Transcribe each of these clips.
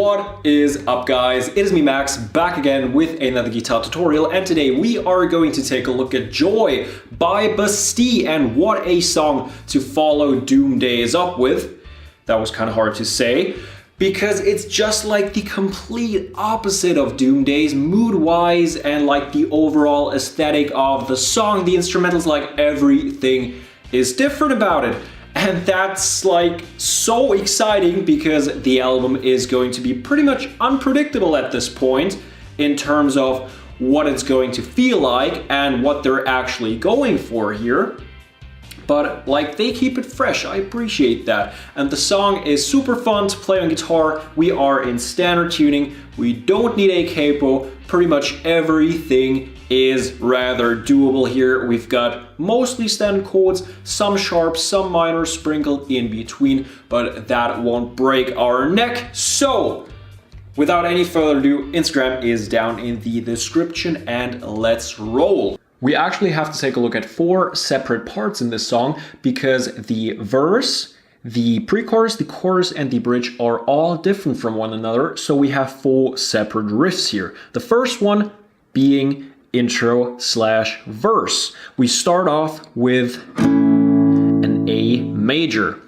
What is up, guys? It is me, Max, back again with another guitar tutorial, and today we are going to take a look at Joy by Bastille, and what a song to follow Doom Days up with. That was kind of hard to say, because it's just like the complete opposite of Doom Days, mood-wise, and like the overall aesthetic of the song. The instrumentals, like everything is different about it. And that's like so exciting because the album is going to be pretty much unpredictable at this point in terms of what it's going to feel like and what they're actually going for here. But like, they keep it fresh, I appreciate that. And the song is super fun to play on guitar. We are in standard tuning, we don't need a capo, pretty much everything is rather doable here. We've got mostly standard chords, some sharps, some minor sprinkled in between, but that won't break our neck. So, without any further ado, Instagram is down in the description and let's roll. We actually have to take a look at 4 separate parts in this song because the verse, the pre-chorus, the chorus, and the bridge are all different from one another. So we have 4 separate riffs here. The first one being intro/verse. We start off with an A major.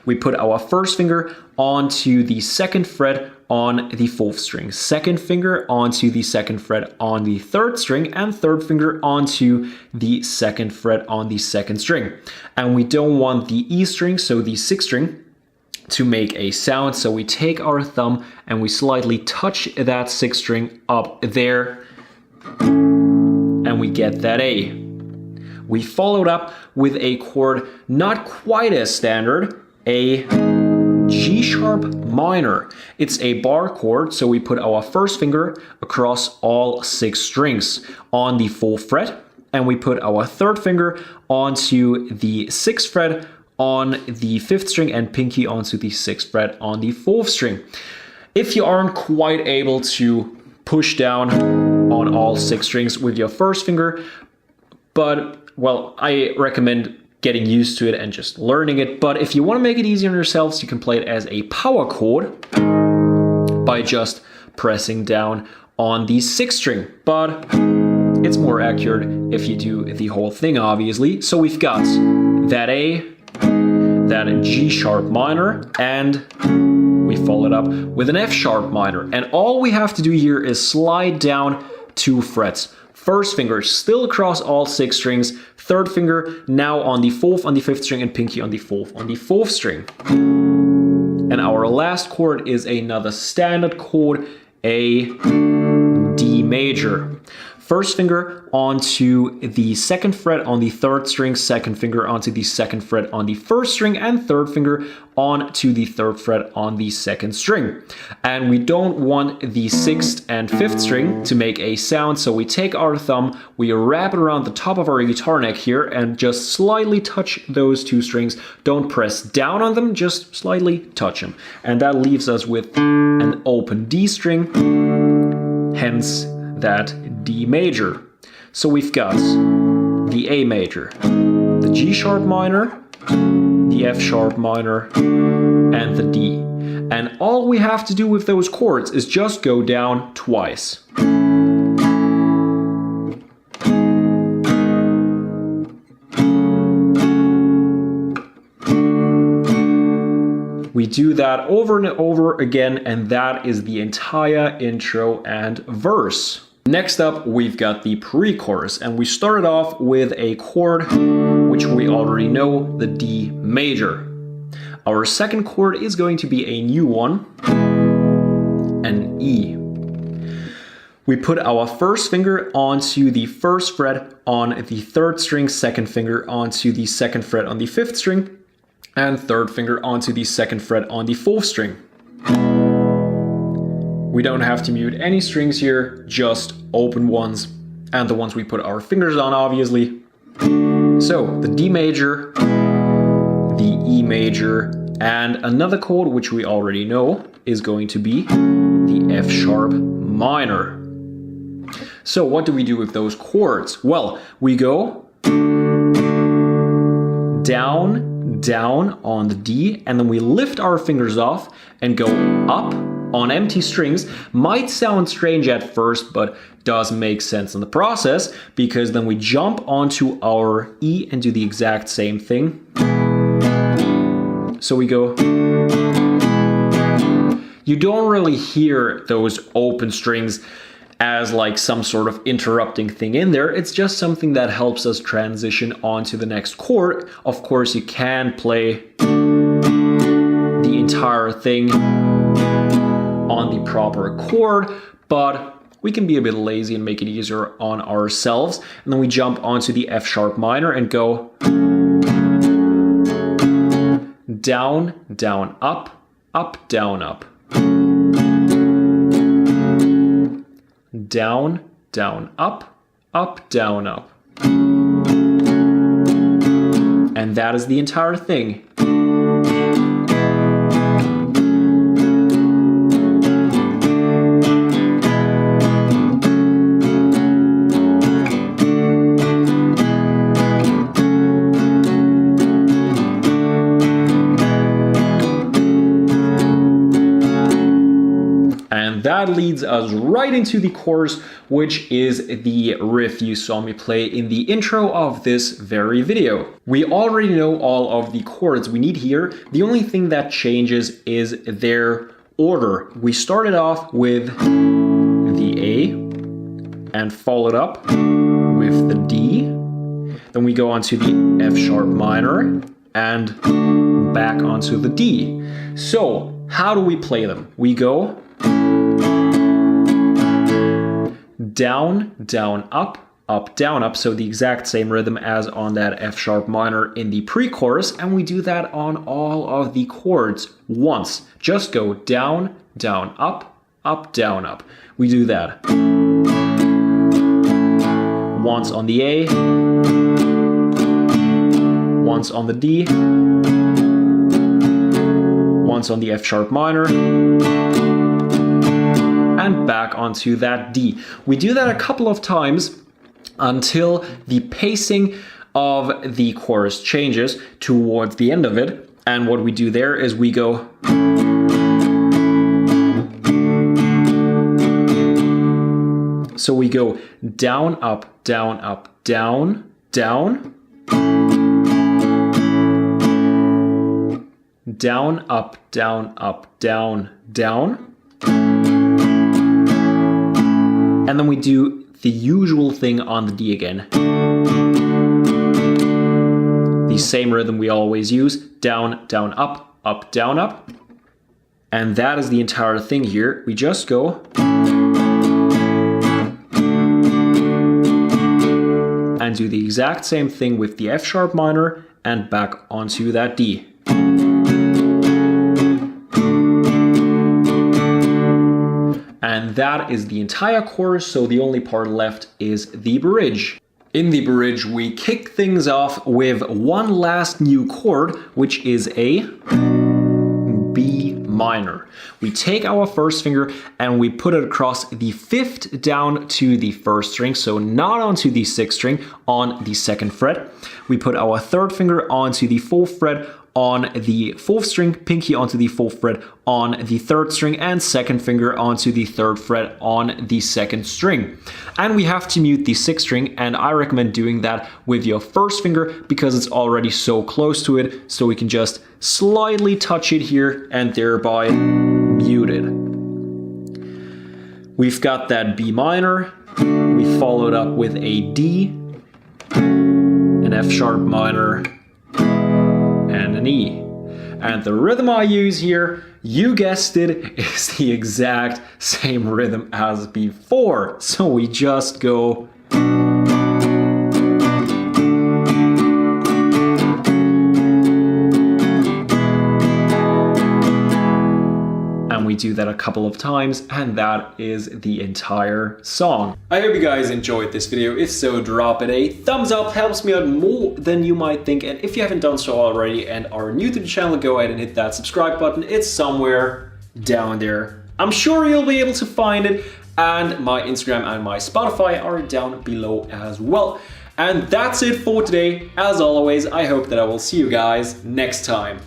We put our first finger onto the 2nd fret on the 4th string, 2nd finger onto the 2nd fret on the 3rd string, and 3rd finger onto the 2nd fret on the 2nd string. And we don't want the E string, so the 6th string, to make a sound. So we take our thumb and we slightly touch that 6th string up there, and we get that A. We followed up with a chord not quite as standard, a G sharp minor. It's a bar chord, so we put our first finger across all 6 strings on the 4th fret, and we put our 3rd finger onto the 6th fret on the 5th string and pinky onto the 6th fret on the 4th string. If you aren't quite able to push down on all 6 strings with your first finger, but well, I recommend getting used to it and just learning it. But if you want to make it easier on yourselves, you can play it as a power chord by just pressing down on the 6th string. But it's more accurate if you do the whole thing, obviously. So we've got that A, that G sharp minor, and we follow it up with an F sharp minor. And all we have to do here is slide down 2 frets. First finger still across all 6 strings, 3rd finger now on the 4th on the 5th string, and pinky on the 4th on the 4th string. And our last chord is another standard chord, a D major. First finger onto the 2nd fret on the 3rd string, 2nd finger onto the 2nd fret on the 1st string, and 3rd finger onto the 3rd fret on the 2nd string. And we don't want the 6th and 5th string to make a sound, so we take our thumb, we wrap it around the top of our guitar neck here, and just slightly touch those 2 strings. Don't press down on them, just slightly touch them. And that leaves us with an open D string, hence that D major. So we've got the A major, the G sharp minor, the F sharp minor, and the D. And all we have to do with those chords is just go down twice. We do that over and over again, and that is the entire intro and verse. Next up, we've got the pre-chorus, and we started off with a chord which we already know, the D major. Our second chord is going to be a new one, an E. We put our first finger onto the 1st fret on the 3rd string, 2nd finger onto the 2nd fret on the 5th string, and 3rd finger onto the 2nd fret on the 4th string. We don't have to mute any strings here, just open ones, and the ones we put our fingers on, obviously. So, the D major, the E major, and another chord which we already know is going to be the F sharp minor. So what do we do with those chords? Well, we go down, down on the D, and then we lift our fingers off and go up, on empty strings might sound strange at first, but does make sense in the process, because then we jump onto our E and do the exact same thing. So we go. You don't really hear those open strings as like some sort of interrupting thing in there. It's just something that helps us transition onto the next chord. Of course, you can play the entire thing on the proper chord, but we can be a bit lazy and make it easier on ourselves. And then we jump onto the F sharp minor and go down, down, up, up, down, up. Down, down, up, up, down, up. And that is the entire thing. And that leads us right into the chorus, which is the riff you saw me play in the intro of this very video. We already know all of the chords we need here. The only thing that changes is their order. We started off with the A and followed up with the D. Then we go on to the F sharp minor and back onto the D. So how do we play them? We go down, down, up, up, down, up. So the exact same rhythm as on that F sharp minor in the pre-chorus. And we do that on all of the chords once. Just go down, down, up, up, down, up. We do that once on the A, once on the D, once on the F sharp minor, and back onto that D. We do that a couple of times until the pacing of the chorus changes towards the end of it. And what we do there is we go so we go down, up, down, up, down, down, down, up, down, up, down, down. And then we do the usual thing on the D again. The same rhythm we always use. Down, down, up, up, down, up. And that is the entire thing here. We just go and do the exact same thing with the F sharp minor and back onto that D. And that is the entire chorus, so the only part left is the bridge. In the bridge, we kick things off with one last new chord, which is a B minor. We take our first finger and we put it across the 5th down to the 1st string, so not onto the 6th string, on the 2nd fret. We put our 3rd finger onto the 4th fret on the 4th string, pinky onto the 4th fret on the 3rd string, and 2nd finger onto the 3rd fret on the 2nd string. And we have to mute the 6th string, and I recommend doing that with your 1st finger because it's already so close to it, so we can just slightly touch it here and thereby mute it. We've got that B minor, we followed up with a D, an F sharp minor, and an E. And the rhythm I use here, you guessed it, is the exact same rhythm as before. So we just go and we do that a couple of times, and that is the entire song. I hope you guys enjoyed this video. If so, drop it a thumbs up, helps me out more than you might think. And if you haven't done so already and are new to the channel, go ahead and hit that subscribe button. It's somewhere down there. I'm sure you'll be able to find it. And my Instagram and my Spotify are down below as well. And that's it for today. As always, I hope that I will see you guys next time.